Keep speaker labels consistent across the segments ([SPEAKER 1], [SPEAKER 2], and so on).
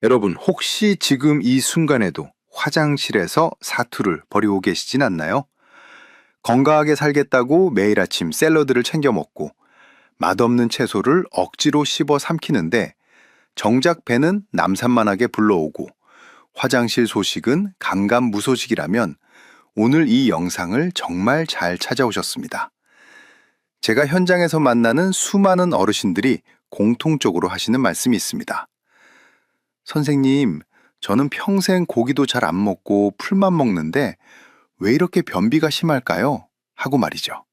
[SPEAKER 1] 여러분, 혹시 지금 이 순간에도 화장실에서 사투를 벌이고 계시진 않나요? 건강하게 살겠다고 매일 아침 샐러드를 챙겨 먹고 맛없는 채소를 억지로 씹어 삼키는데 정작 배는 남산만하게 불러오고 화장실 소식은 감감무소식이라면 오늘 이 영상을 정말 잘 찾아오셨습니다. 제가 현장에서 만나는 수많은 어르신들이 공통적으로 하시는 말씀이 있습니다. 선생님, 저는 평생 고기도 잘 안 먹고 풀만 먹는데 왜 이렇게 변비가 심할까요? 하고 말이죠.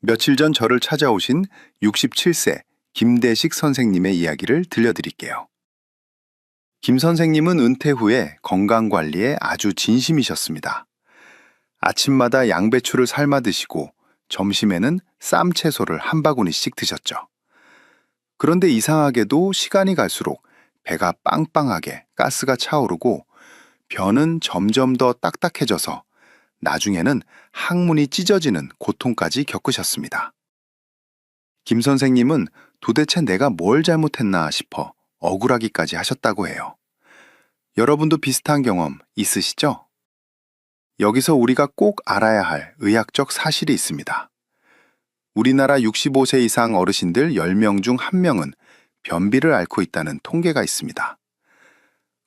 [SPEAKER 1] 며칠 전 저를 찾아오신 67세 김대식 선생님의 이야기를 들려드릴게요. 김 선생님은 은퇴 후에 건강관리에 아주 진심이셨습니다. 아침마다 양배추를 삶아 드시고 점심에는 쌈 채소를 한 바구니씩 드셨죠. 그런데 이상하게도 시간이 갈수록 배가 빵빵하게 가스가 차오르고 변은 점점 더 딱딱해져서 나중에는 항문이 찢어지는 고통까지 겪으셨습니다. 김 선생님은 도대체 내가 뭘 잘못했나 싶어 억울하기까지 하셨다고 해요. 여러분도 비슷한 경험 있으시죠? 여기서 우리가 꼭 알아야 할 의학적 사실이 있습니다. 우리나라 65세 이상 어르신들 10명 중 1명은 변비를 앓고 있다는 통계가 있습니다.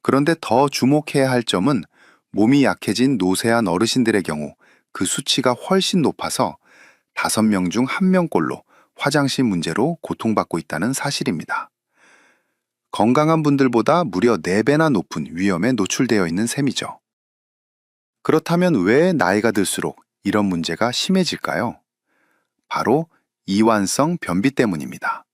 [SPEAKER 1] 그런데 더 주목해야 할 점은 몸이 약해진 노쇠한 어르신들의 경우 그 수치가 훨씬 높아서 5명 중 1명꼴로 화장실 문제로 고통받고 있다는 사실입니다. 건강한 분들보다 무려 4배나 높은 위험에 노출되어 있는 셈이죠. 그렇다면 왜 나이가 들수록 이런 문제가 심해질까요? 바로 이완성 변비 때문입니다.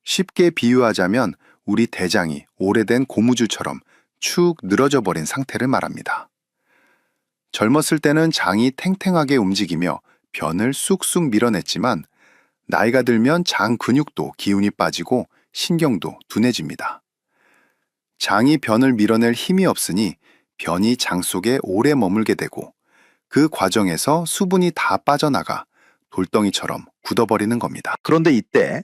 [SPEAKER 1] 쉽게 비유하자면 우리 대장이 오래된 고무줄처럼 축 늘어져 버린 상태를 말합니다. 젊었을 때는 장이 탱탱하게 움직이며 변을 쑥쑥 밀어냈지만 나이가 들면 장 근육도 기운이 빠지고 신경도 둔해집니다. 장이 변을 밀어낼 힘이 없으니 변이 장 속에 오래 머물게 되고 그 과정에서 수분이 다 빠져나가 돌덩이처럼 굳어버리는 겁니다. 그런데 이때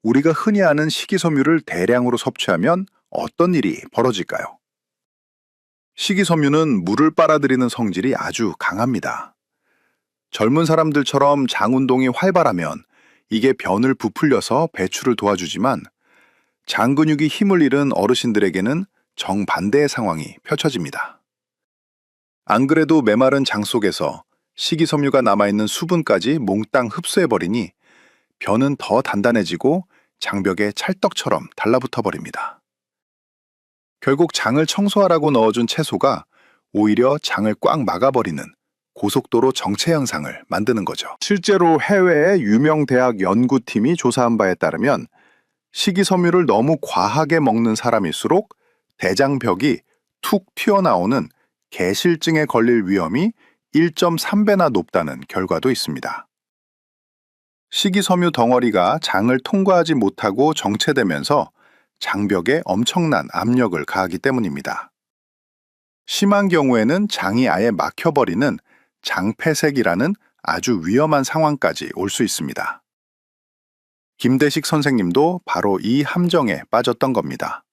[SPEAKER 1] 우리가 흔히 아는 식이섬유를 대량으로 섭취하면 어떤 일이 벌어질까요? 식이섬유는 물을 빨아들이는 성질이 아주 강합니다. 젊은 사람들처럼 장 운동이 활발하면 이게 변을 부풀려서 배출을 도와주지만 장 근육이 힘을 잃은 어르신들에게는 정반대의 상황이 펼쳐집니다. 안 그래도 메마른 장 속에서 식이섬유가 남아있는 수분까지 몽땅 흡수해버리니 변은 더 단단해지고 장벽에 찰떡처럼 달라붙어 버립니다. 결국 장을 청소하라고 넣어준 채소가 오히려 장을 꽉 막아버리는 고속도로 정체 현상을 만드는 거죠. 실제로 해외의 유명 대학 연구팀이 조사한 바에 따르면 식이섬유를 너무 과하게 먹는 사람일수록 대장벽이 툭 튀어나오는 개실증에 걸릴 위험이 1.3배나 높다는 결과도 있습니다. 식이섬유 덩어리가 장을 통과하지 못하고 정체되면서 장벽에 엄청난 압력을 가하기 때문입니다. 심한 경우에는 장이 아예 막혀버리는 장폐색이라는 아주 위험한 상황까지 올 수 있습니다. 김대식 선생님도 바로 이 함정에 빠졌던 겁니다.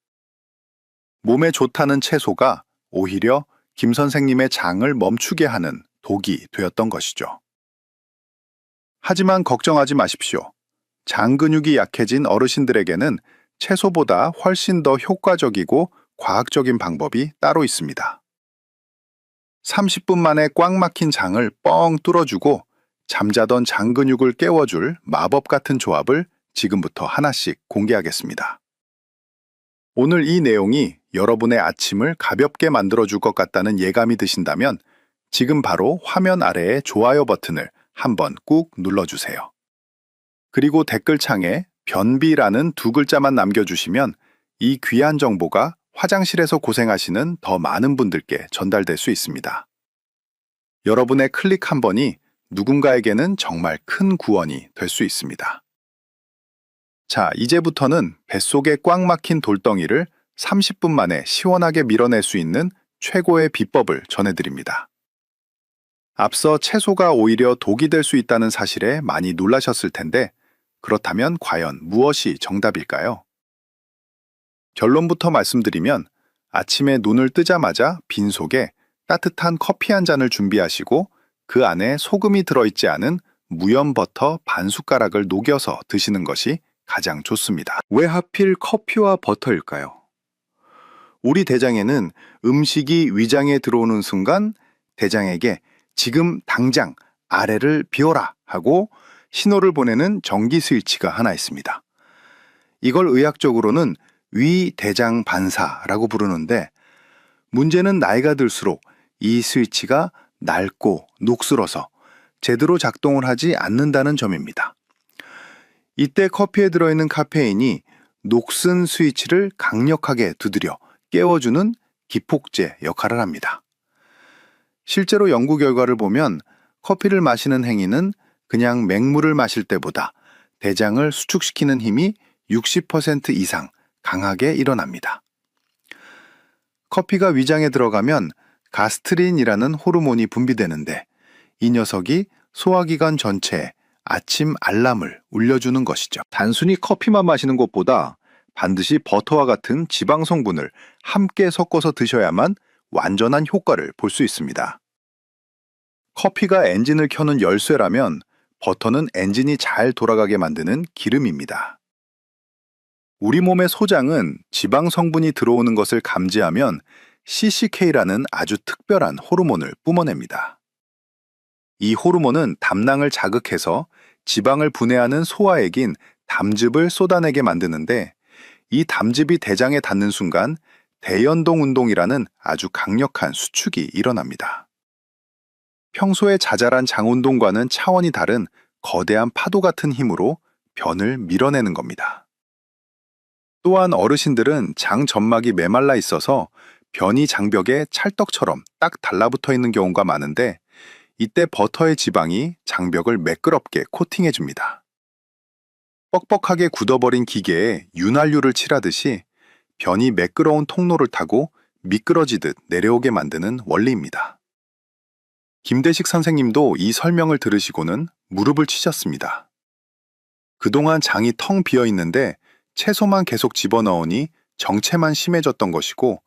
[SPEAKER 1] 몸에 좋다는 채소가 오히려 김 선생님의 장을 멈추게 하는 독이 되었던 것이죠. 하지만 걱정하지 마십시오. 장 근육이 약해진 어르신들에게는 채소보다 훨씬 더 효과적이고 과학적인 방법이 따로 있습니다. 30분 만에 꽉 막힌 장을 뻥 뚫어주고 잠자던 장 근육을 깨워줄 마법 같은 조합을 지금부터 하나씩 공개하겠습니다. 오늘 이 내용이 여러분의 아침을 가볍게 만들어줄 것 같다는 예감이 드신다면 지금 바로 화면 아래의 좋아요 버튼을 한번 꾹 눌러주세요. 그리고 댓글창에 변비라는 2글자만 남겨주시면 이 귀한 정보가 화장실에서 고생하시는 더 많은 분들께 전달될 수 있습니다. 여러분의 클릭 한 번이 누군가에게는 정말 큰 구원이 될 수 있습니다. 자, 이제부터는 뱃속에 꽉 막힌 돌덩이를 30분 만에 시원하게 밀어낼 수 있는 최고의 비법을 전해드립니다. 앞서 채소가 오히려 독이 될 수 있다는 사실에 많이 놀라셨을 텐데 그렇다면 과연 무엇이 정답일까요? 결론부터 말씀드리면 아침에 눈을 뜨자마자 빈속에 따뜻한 커피 한 잔을 준비하시고 그 안에 소금이 들어있지 않은 무염 버터 반 숟가락을 녹여서 드시는 것이 가장 좋습니다. 왜 하필 커피와 버터일까요? 우리 대장에는 음식이 위장에 들어오는 순간 대장에게 지금 당장 아래를 비워라 하고 신호를 보내는 전기 스위치가 하나 있습니다. 이걸 의학적으로는 위대장 반사라고 부르는데 문제는 나이가 들수록 이 스위치가 낡고 녹슬어서 제대로 작동을 하지 않는다는 점입니다. 이때 커피에 들어있는 카페인이 녹슨 스위치를 강력하게 두드려 깨워주는 기폭제 역할을 합니다. 실제로 연구 결과를 보면 커피를 마시는 행위는 그냥 맹물을 마실 때보다 대장을 수축시키는 힘이 60% 이상 강하게 일어납니다. 커피가 위장에 들어가면 가스트린이라는 호르몬이 분비되는데 이 녀석이 소화기관 전체에 아침 알람을 울려주는 것이죠. 단순히 커피만 마시는 것보다 반드시 버터와 같은 지방 성분을 함께 섞어서 드셔야만 완전한 효과를 볼 수 있습니다. 커피가 엔진을 켜는 열쇠라면 버터는 엔진이 잘 돌아가게 만드는 기름입니다. 우리 몸의 소장은 지방 성분이 들어오는 것을 감지하면 CCK라는 아주 특별한 호르몬을 뿜어냅니다. 이 호르몬은 담낭을 자극해서 지방을 분해하는 소화액인 담즙을 쏟아내게 만드는데 이 담즙이 대장에 닿는 순간 대연동 운동이라는 아주 강력한 수축이 일어납니다. 평소에 자잘한 장 운동과는 차원이 다른 거대한 파도 같은 힘으로 변을 밀어내는 겁니다. 또한 어르신들은 장 점막이 메말라 있어서 변이 장벽에 찰떡처럼 딱 달라붙어 있는 경우가 많은데 이때 버터의 지방이 장벽을 매끄럽게 코팅해줍니다. 뻑뻑하게 굳어버린 기계에 윤활유를 칠하듯이 변이 매끄러운 통로를 타고 미끄러지듯 내려오게 만드는 원리입니다. 김대식 선생님도 이 설명을 들으시고는 무릎을 치셨습니다. 그동안 장이 텅 비어 있는데 채소만 계속 집어넣으니 정체만 심해졌던 것이고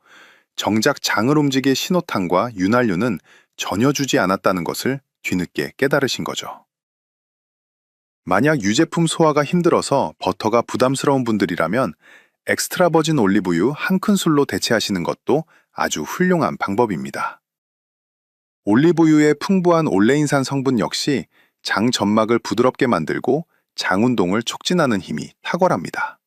[SPEAKER 1] 정작 장을 움직일 신호탄과 윤활유는 전혀 주지 않았다는 것을 뒤늦게 깨달으신 거죠. 만약 유제품 소화가 힘들어서 버터가 부담스러운 분들이라면 엑스트라 버진 올리브유 한 큰술로 대체하시는 것도 아주 훌륭한 방법입니다. 올리브유의 풍부한 올레인산 성분 역시 장 점막을 부드럽게 만들고 장 운동을 촉진하는 힘이 탁월합니다.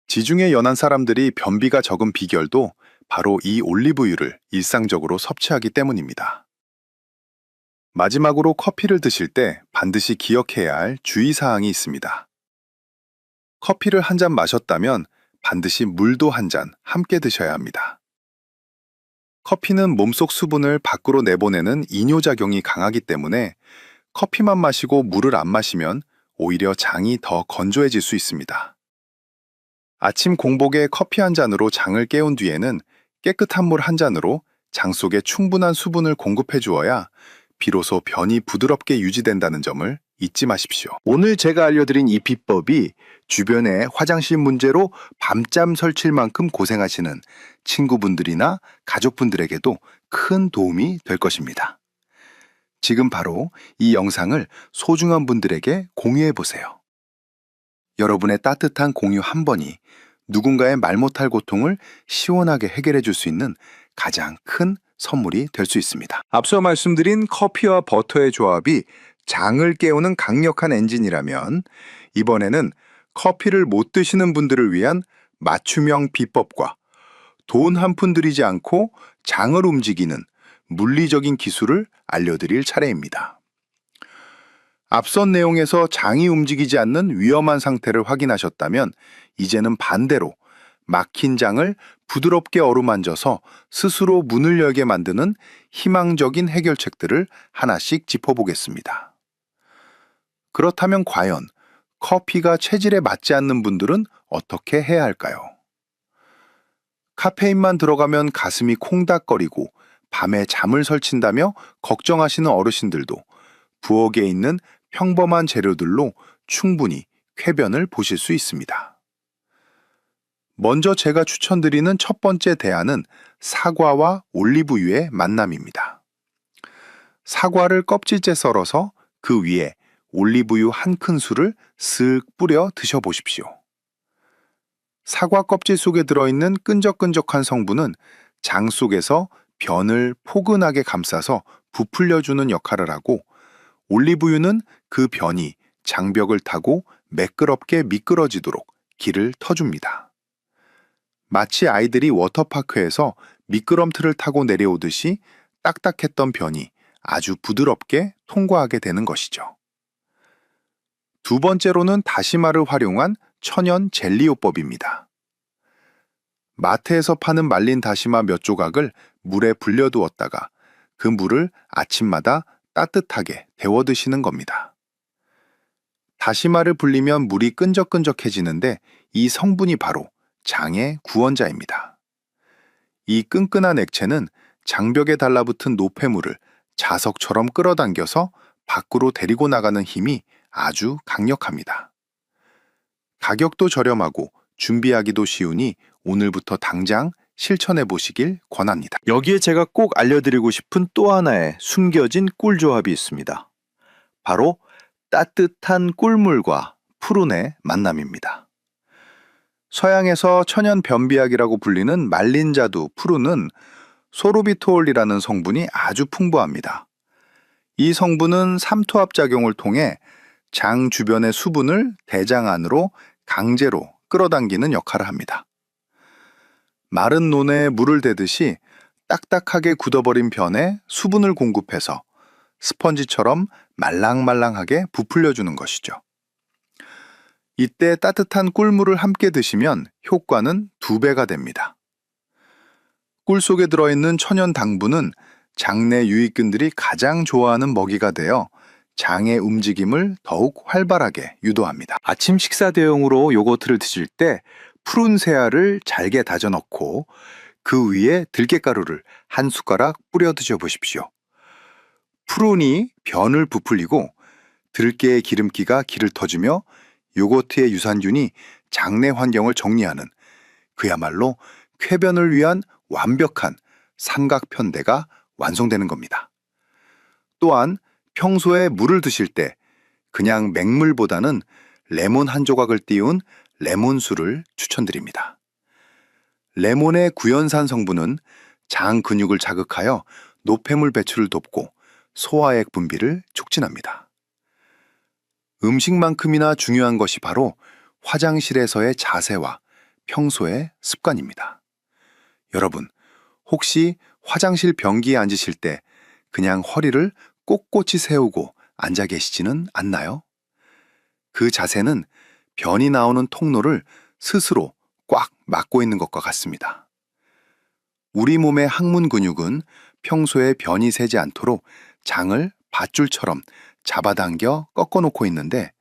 [SPEAKER 1] 지중해 연안 사람들이 변비가 적은 비결도 바로 이 올리브유를 일상적으로 섭취하기 때문입니다. 마지막으로 커피를 드실 때 반드시 기억해야 할 주의사항이 있습니다. 커피를 한 잔 마셨다면 반드시 물도 한 잔 함께 드셔야 합니다. 커피는 몸속 수분을 밖으로 내보내는 이뇨작용이 강하기 때문에 커피만 마시고 물을 안 마시면 오히려 장이 더 건조해질 수 있습니다. 아침 공복에 커피 한 잔으로 장을 깨운 뒤에는 깨끗한 물 한 잔으로 장 속에 충분한 수분을 공급해 주어야 비로소 변이 부드럽게 유지된다는 점을 잊지 마십시오. 오늘 제가 알려드린 이 비법이 주변에 화장실 문제로 밤잠 설칠 만큼 고생하시는 친구분들이나 가족분들에게도 큰 도움이 될 것입니다. 지금 바로 이 영상을 소중한 분들에게 공유해 보세요. 여러분의 따뜻한 공유 한 번이 누군가의 말 못할 고통을 시원하게 해결해 줄 수 있는 가장 큰 선물이 될 수 있습니다. 앞서 말씀드린 커피와 버터의 조합이 장을 깨우는 강력한 엔진이라면 이번에는 커피를 못 드시는 분들을 위한 맞춤형 비법과 돈 한 푼 들이지 않고 장을 움직이는 물리적인 기술을 알려드릴 차례입니다. 앞선 내용에서 장이 움직이지 않는 위험한 상태를 확인하셨다면 이제는 반대로 막힌 장을 부드럽게 어루만져서 스스로 문을 열게 만드는 희망적인 해결책들을 하나씩 짚어보겠습니다. 그렇다면 과연 커피가 체질에 맞지 않는 분들은 어떻게 해야 할까요? 카페인만 들어가면 가슴이 콩닥거리고 밤에 잠을 설친다며 걱정하시는 어르신들도 부엌에 있는 평범한 재료들로 충분히 쾌변을 보실 수 있습니다. 먼저 제가 추천드리는 첫 번째 대안은 사과와 올리브유의 만남입니다. 사과를 껍질째 썰어서 그 위에 올리브유 한 큰술을 쓱 뿌려 드셔보십시오. 사과 껍질 속에 들어있는 끈적끈적한 성분은 장 속에서 변을 포근하게 감싸서 부풀려주는 역할을 하고, 올리브유는 그 변이 장벽을 타고 매끄럽게 미끄러지도록 길을 터줍니다. 마치 아이들이 워터파크에서 미끄럼틀을 타고 내려오듯이 딱딱했던 변이 아주 부드럽게 통과하게 되는 것이죠. 두 번째로는 다시마를 활용한 천연 젤리요법입니다. 마트에서 파는 말린 다시마 몇 조각을 물에 불려두었다가 그 물을 아침마다 따뜻하게 데워 드시는 겁니다. 다시마를 불리면 물이 끈적끈적해지는데 이 성분이 바로 장의 구원자입니다. 이 끈끈한 액체는 장벽에 달라붙은 노폐물을 자석처럼 끌어당겨서 밖으로 데리고 나가는 힘이 아주 강력합니다. 가격도 저렴하고 준비하기도 쉬우니 오늘부터 당장 실천해 보시길 권합니다.
[SPEAKER 2] 여기에 제가 꼭 알려드리고 싶은 또 하나의 숨겨진 꿀조합이 있습니다. 바로 따뜻한 꿀물과 푸른의 만남입니다.
[SPEAKER 1] 서양에서 천연 변비약이라고 불리는 말린 자두 푸른은 소르비톨이라는 성분이 아주 풍부합니다. 이 성분은 삼투압 작용을 통해 장 주변의 수분을 대장 안으로 강제로 끌어당기는 역할을 합니다. 마른 논에 물을 대듯이 딱딱하게 굳어버린 변에 수분을 공급해서 스펀지처럼 말랑말랑하게 부풀려주는 것이죠. 이때 따뜻한 꿀물을 함께 드시면 효과는 2배가 됩니다. 꿀 속에 들어있는 천연 당분은 장내 유익균들이 가장 좋아하는 먹이가 되어 장의 움직임을 더욱 활발하게 유도합니다.
[SPEAKER 2] 아침 식사 대용으로 요거트를 드실 때 푸른 새알을 잘게 다져 넣고 그 위에 들깨가루를 한 숟가락 뿌려 드셔보십시오. 푸른이 변을 부풀리고 들깨의 기름기가 기를 터주며 요거트의 유산균이 장내 환경을 정리하는 그야말로 쾌변을 위한 완벽한 삼각편대가 완성되는 겁니다. 또한 평소에 물을 드실 때 그냥 맹물보다는 레몬 한 조각을 띄운 레몬수를 추천드립니다. 레몬의 구연산 성분은 장 근육을 자극하여 노폐물 배출을 돕고 소화액 분비를 촉진합니다. 음식만큼이나 중요한 것이 바로 화장실에서의 자세와 평소의 습관입니다. 여러분, 혹시 화장실 변기에 앉으실 때 그냥 허리를 꼿꼿이 세우고 앉아 계시지는 않나요? 그 자세는 변이 나오는 통로를 스스로 꽉 막고 있는 것과 같습니다. 우리 몸의 항문 근육은 평소에 변이 새지 않도록 장을 밧줄처럼 잡아당겨 꺾어놓고 있는데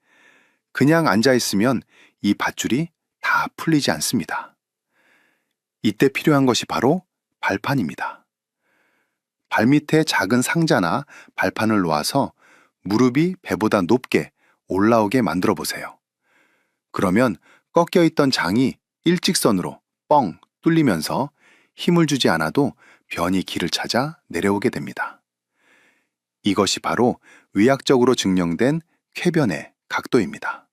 [SPEAKER 2] 그냥 앉아있으면 이 밧줄이 다 풀리지 않습니다. 이때 필요한 것이 바로 발판입니다. 발밑에 작은 상자나 발판을 놓아서 무릎이 배보다 높게 올라오게 만들어 보세요. 그러면 꺾여 있던 장이 일직선으로 뻥 뚫리면서 힘을 주지 않아도 변이 길을 찾아 내려오게 됩니다. 이것이 바로 의학적으로 증명된 쾌변의 각도입니다.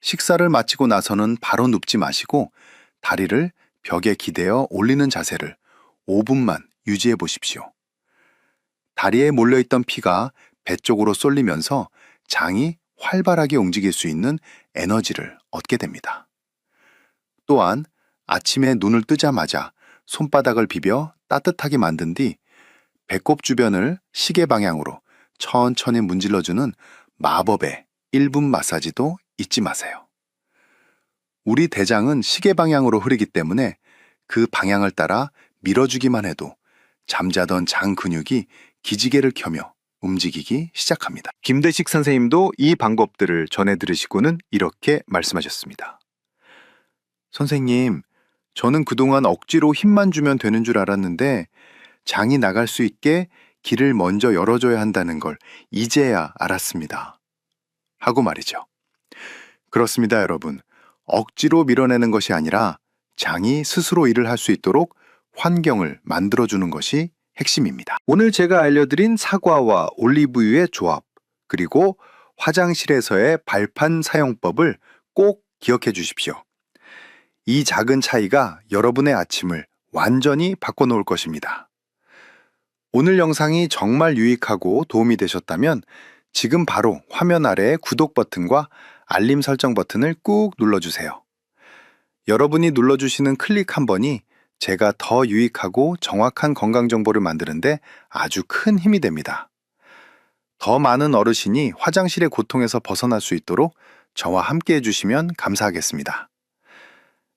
[SPEAKER 2] 식사를 마치고 나서는 바로 눕지 마시고 다리를 벽에 기대어 올리는 자세를 5분만 유지해 보십시오. 다리에 몰려있던 피가 배 쪽으로 쏠리면서 장이 활발하게 움직일 수 있는 에너지를 얻게 됩니다. 또한 아침에 눈을 뜨자마자 손바닥을 비벼 따뜻하게 만든 뒤 배꼽 주변을 시계 방향으로 천천히 문질러주는 마법의 1분 마사지도 잊지 마세요. 우리 대장은 시계 방향으로 흐르기 때문에 그 방향을 따라 밀어주기만 해도 잠자던 장 근육이 기지개를 켜며 움직이기 시작합니다. 김대식 선생님도 이 방법들을 전해 들으시고는 이렇게 말씀하셨습니다.
[SPEAKER 1] 선생님, 저는 그동안 억지로 힘만 주면 되는 줄 알았는데 장이 나갈 수 있게 길을 먼저 열어줘야 한다는 걸 이제야 알았습니다. 하고 말이죠. 그렇습니다, 여러분.
[SPEAKER 2] 억지로 밀어내는 것이 아니라 장이 스스로 일을 할 수 있도록 환경을 만들어주는 것이 핵심입니다.
[SPEAKER 1] 오늘 제가 알려드린 사과와 올리브유의 조합, 그리고 화장실에서의 발판 사용법을 꼭 기억해 주십시오. 이 작은 차이가 여러분의 아침을 완전히 바꿔놓을 것입니다. 오늘 영상이 정말 유익하고 도움이 되셨다면 지금 바로 화면 아래의 구독 버튼과 알림 설정 버튼을 꾹 눌러주세요. 여러분이 눌러주시는 클릭 한 번이 제가 더 유익하고 정확한 건강 정보를 만드는데 아주 큰 힘이 됩니다. 더 많은 어르신이 화장실의 고통에서 벗어날 수 있도록 저와 함께 해주시면 감사하겠습니다.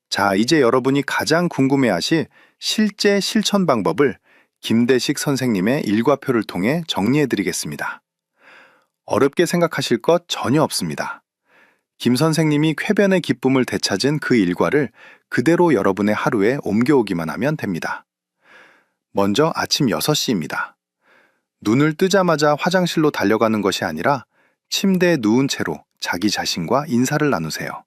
[SPEAKER 1] 자, 이제 여러분이 가장 궁금해하실 실제 실천 방법을 김대식 선생님의 일과표를 통해 정리해드리겠습니다. 어렵게 생각하실 것 전혀 없습니다. 김 선생님이 쾌변의 기쁨을 되찾은 그 일과를 그대로 여러분의 하루에 옮겨오기만 하면 됩니다. 먼저 아침 6시입니다. 눈을 뜨자마자 화장실로 달려가는 것이 아니라 침대에 누운 채로 자기 자신과 인사를 나누세요.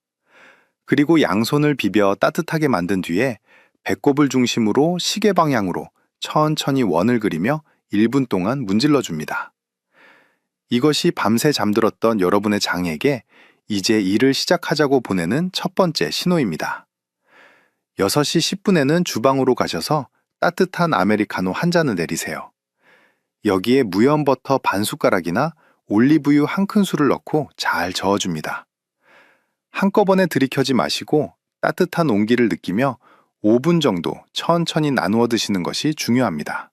[SPEAKER 1] 그리고 양손을 비벼 따뜻하게 만든 뒤에 배꼽을 중심으로 시계 방향으로 천천히 원을 그리며 1분 동안 문질러 줍니다. 이것이 밤새 잠들었던 여러분의 장에게 이제 일을 시작하자고 보내는 첫 번째 신호입니다. 6시 10분에는 주방으로 가셔서 따뜻한 아메리카노 한 잔을 내리세요. 여기에 무염 버터 반 숟가락이나 올리브유 한 큰술을 넣고 잘 저어줍니다. 한꺼번에 들이켜지 마시고 따뜻한 온기를 느끼며 5분 정도 천천히 나누어 드시는 것이 중요합니다.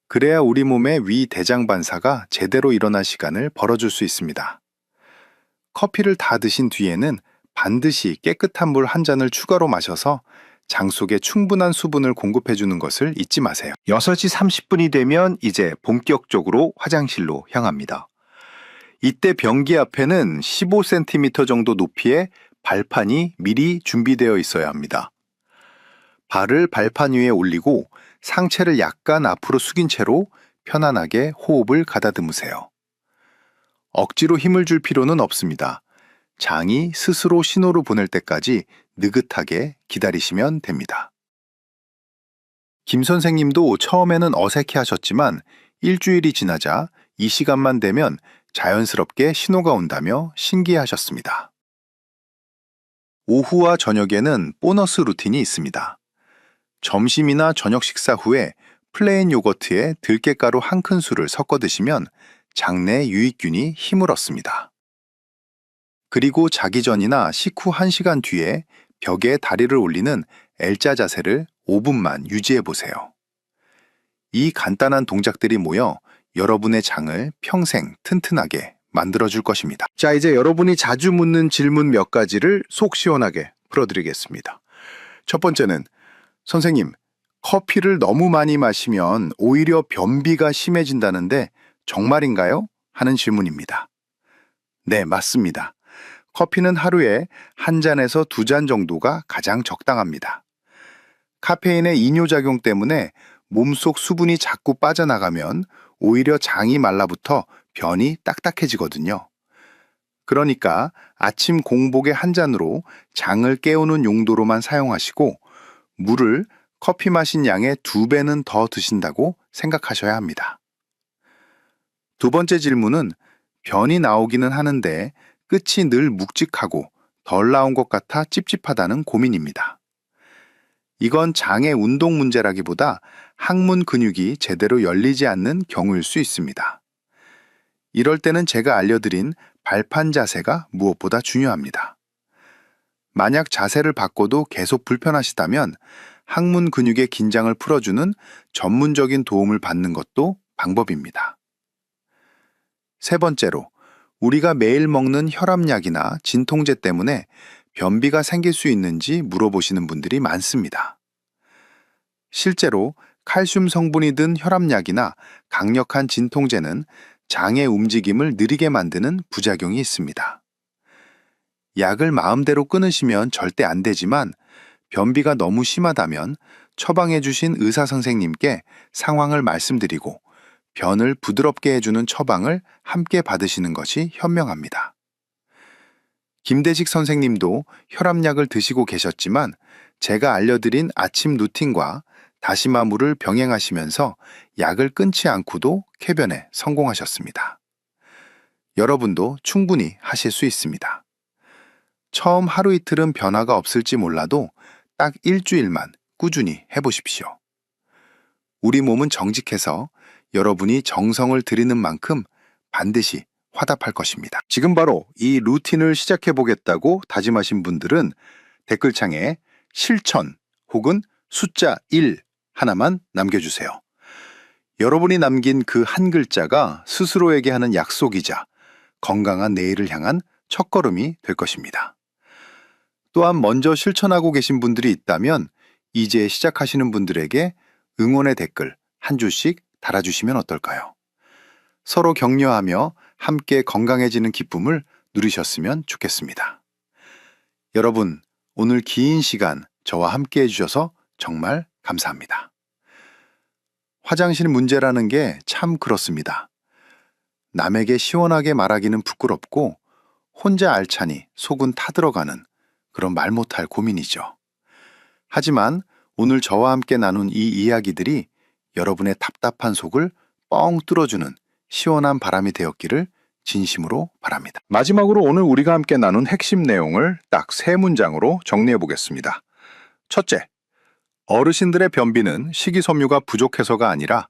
[SPEAKER 1] 그래야 우리 몸의 위 대장 반사가 제대로 일어날 시간을 벌어줄 수 있습니다. 커피를 다 드신 뒤에는 반드시 깨끗한 물 한 잔을 추가로 마셔서 장 속에 충분한 수분을 공급해주는 것을 잊지 마세요. 6시 30분이 되면 이제 본격적으로 화장실로 향합니다. 이때 변기 앞에는 15cm 정도 높이의 발판이 미리 준비되어 있어야 합니다. 발을 발판 위에 올리고 상체를 약간 앞으로 숙인 채로 편안하게 호흡을 가다듬으세요. 억지로 힘을 줄 필요는 없습니다. 장이 스스로 신호를 보낼 때까지 느긋하게 기다리시면 됩니다. 김 선생님도 처음에는 어색해 하셨지만 일주일이 지나자 이 시간만 되면 자연스럽게 신호가 온다며 신기해하셨습니다. 오후와 저녁에는 보너스 루틴이 있습니다. 점심이나 저녁 식사 후에 플레인 요거트에 들깨가루 한 큰술을 섞어 드시면 장내 유익균이 힘을 얻습니다. 그리고 자기 전이나 식후 1시간 뒤에 벽에 다리를 올리는 L자 자세를 5분만 유지해 보세요. 이 간단한 동작들이 모여 여러분의 장을 평생 튼튼하게 만들어줄 것입니다. 자, 이제 여러분이 자주 묻는 질문 몇 가지를 속 시원하게 풀어드리겠습니다. 첫 번째는 선생님, 커피를 너무 많이 마시면 오히려 변비가 심해진다는데 정말인가요? 하는 질문입니다. 네, 맞습니다. 커피는 하루에 1잔에서 2잔 정도가 가장 적당합니다. 카페인의 이뇨작용 때문에 몸속 수분이 자꾸 빠져나가면 오히려 장이 말라붙어 변이 딱딱해지거든요. 그러니까 아침 공복에 1잔으로 장을 깨우는 용도로만 사용하시고 물을 커피 마신 양의 2배는 더 드신다고 생각하셔야 합니다. 두 번째 질문은 변이 나오기는 하는데 끝이 늘 묵직하고 덜 나온 것 같아 찝찝하다는 고민입니다. 이건 장의 운동 문제라기보다 항문 근육이 제대로 열리지 않는 경우일 수 있습니다. 이럴 때는 제가 알려드린 발판 자세가 무엇보다 중요합니다. 만약 자세를 바꿔도 계속 불편하시다면 항문 근육의 긴장을 풀어주는 전문적인 도움을 받는 것도 방법입니다. 세 번째로, 우리가 매일 먹는 혈압약이나 진통제 때문에 변비가 생길 수 있는지 물어보시는 분들이 많습니다. 실제로 칼슘 성분이 든 혈압약이나 강력한 진통제는 장의 움직임을 느리게 만드는 부작용이 있습니다. 약을 마음대로 끊으시면 절대 안 되지만 변비가 너무 심하다면 처방해 주신 의사 선생님께 상황을 말씀드리고 변을 부드럽게 해주는 처방을 함께 받으시는 것이 현명합니다.
[SPEAKER 2] 김대식 선생님도 혈압약을 드시고 계셨지만 제가 알려드린 아침 루틴과 다시마물을 병행하시면서 약을 끊지 않고도 쾌변에 성공하셨습니다. 여러분도 충분히 하실 수 있습니다. 처음 하루 이틀은 변화가 없을지 몰라도 딱 일주일만 꾸준히 해보십시오. 우리 몸은 정직해서 여러분이 정성을 들이는 만큼 반드시 화답할 것입니다.
[SPEAKER 1] 지금 바로 이 루틴을 시작해 보겠다고 다짐하신 분들은 댓글창에 실천 혹은 숫자 1 하나만 남겨주세요. 여러분이 남긴 그 한 글자가 스스로에게 하는 약속이자 건강한 내일을 향한 첫걸음이 될 것입니다. 또한 먼저 실천하고 계신 분들이 있다면 이제 시작하시는 분들에게 응원의 댓글 한 줄씩 달아주시면 어떨까요? 서로 격려하며 함께 건강해지는 기쁨을 누리셨으면 좋겠습니다. 여러분, 오늘 긴 시간 저와 함께 해주셔서 정말 감사합니다. 화장실 문제라는 게 참 그렇습니다. 남에게 시원하게 말하기는 부끄럽고 혼자 알차니 속은 타들어가는 그런 말 못할 고민이죠. 하지만 오늘 저와 함께 나눈 이 이야기들이 여러분의 답답한 속을 뻥 뚫어주는 시원한 바람이 되었기를 진심으로 바랍니다. 마지막으로 오늘 우리가 함께 나눈 핵심 내용을 딱 3문장으로 정리해 보겠습니다. 첫째, 어르신들의 변비는 식이섬유가 부족해서가 아니라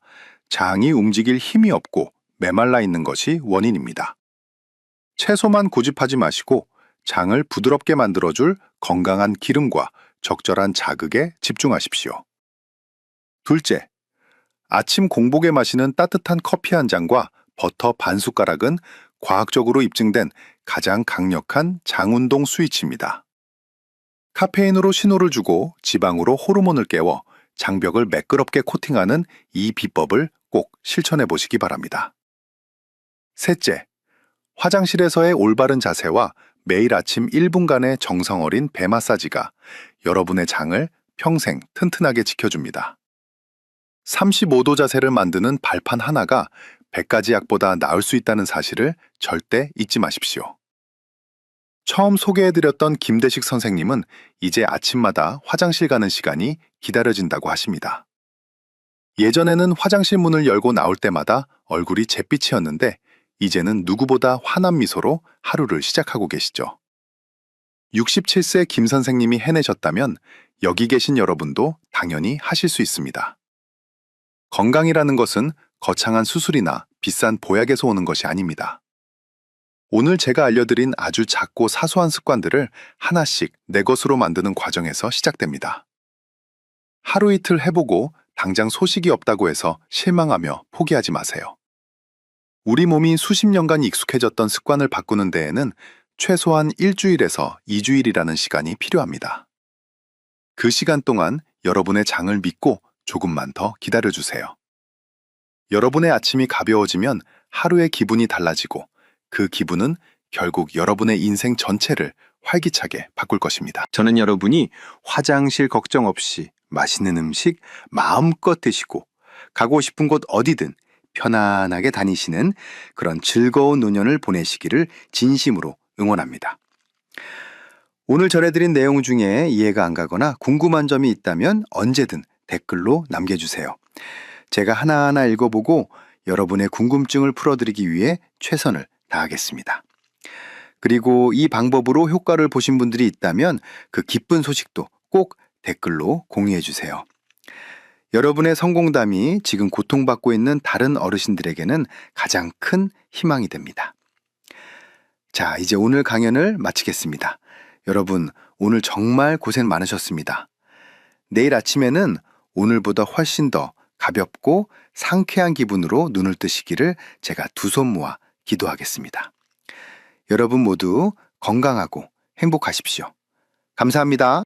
[SPEAKER 1] 장이 움직일 힘이 없고 메말라 있는 것이 원인입니다. 채소만 고집하지 마시고 장을 부드럽게 만들어줄 건강한 기름과 적절한 자극에 집중하십시오. 둘째, 아침 공복에 마시는 따뜻한 커피 한 잔과 버터 반 숟가락은 과학적으로 입증된 가장 강력한 장운동 스위치입니다. 카페인으로 신호를 주고 지방으로 호르몬을 깨워 장벽을 매끄럽게 코팅하는 이 비법을 꼭 실천해 보시기 바랍니다. 셋째, 화장실에서의 올바른 자세와 매일 아침 1분간의 정성 어린 배 마사지가 여러분의 장을 평생 튼튼하게 지켜줍니다. 35도 자세를 만드는 발판 하나가 100가지 약보다 나을 수 있다는 사실을 절대 잊지 마십시오. 처음 소개해드렸던 김대식 선생님은 이제 아침마다 화장실 가는 시간이 기다려진다고 하십니다. 예전에는 화장실 문을 열고 나올 때마다 얼굴이 잿빛이었는데 이제는 누구보다 환한 미소로 하루를 시작하고 계시죠. 67세 김 선생님이 해내셨다면 여기 계신 여러분도 당연히 하실 수 있습니다. 건강이라는 것은 거창한 수술이나 비싼 보약에서 오는 것이 아닙니다. 오늘 제가 알려드린 아주 작고 사소한 습관들을 하나씩 내 것으로 만드는 과정에서 시작됩니다. 하루 이틀 해보고 당장 소식이 없다고 해서 실망하며 포기하지 마세요. 우리 몸이 수십 년간 익숙해졌던 습관을 바꾸는 데에는 최소한 1주일에서 2주일이라는 시간이 필요합니다. 그 시간 동안 여러분의 장을 믿고 조금만 더 기다려주세요. 여러분의 아침이 가벼워지면 하루의 기분이 달라지고 그 기분은 결국 여러분의 인생 전체를 활기차게 바꿀 것입니다. 저는 여러분이 화장실 걱정 없이 맛있는 음식 마음껏 드시고 가고 싶은 곳 어디든 편안하게 다니시는 그런 즐거운 노년을 보내시기를 진심으로 응원합니다. 오늘 전해드린 내용 중에 이해가 안 가거나 궁금한 점이 있다면 언제든 댓글로 남겨주세요. 제가 하나하나 읽어보고 여러분의 궁금증을 풀어드리기 위해 최선을 다하겠습니다. 그리고 이 방법으로 효과를 보신 분들이 있다면 그 기쁜 소식도 꼭 댓글로 공유해주세요. 여러분의 성공담이 지금 고통받고 있는 다른 어르신들에게는 가장 큰 희망이 됩니다. 자, 이제 오늘 강연을 마치겠습니다. 여러분, 오늘 정말 고생 많으셨습니다. 내일 아침에는 오늘보다 훨씬 더 가볍고 상쾌한 기분으로 눈을 뜨시기를 제가 두 손 모아 기도하겠습니다. 여러분 모두 건강하고 행복하십시오. 감사합니다.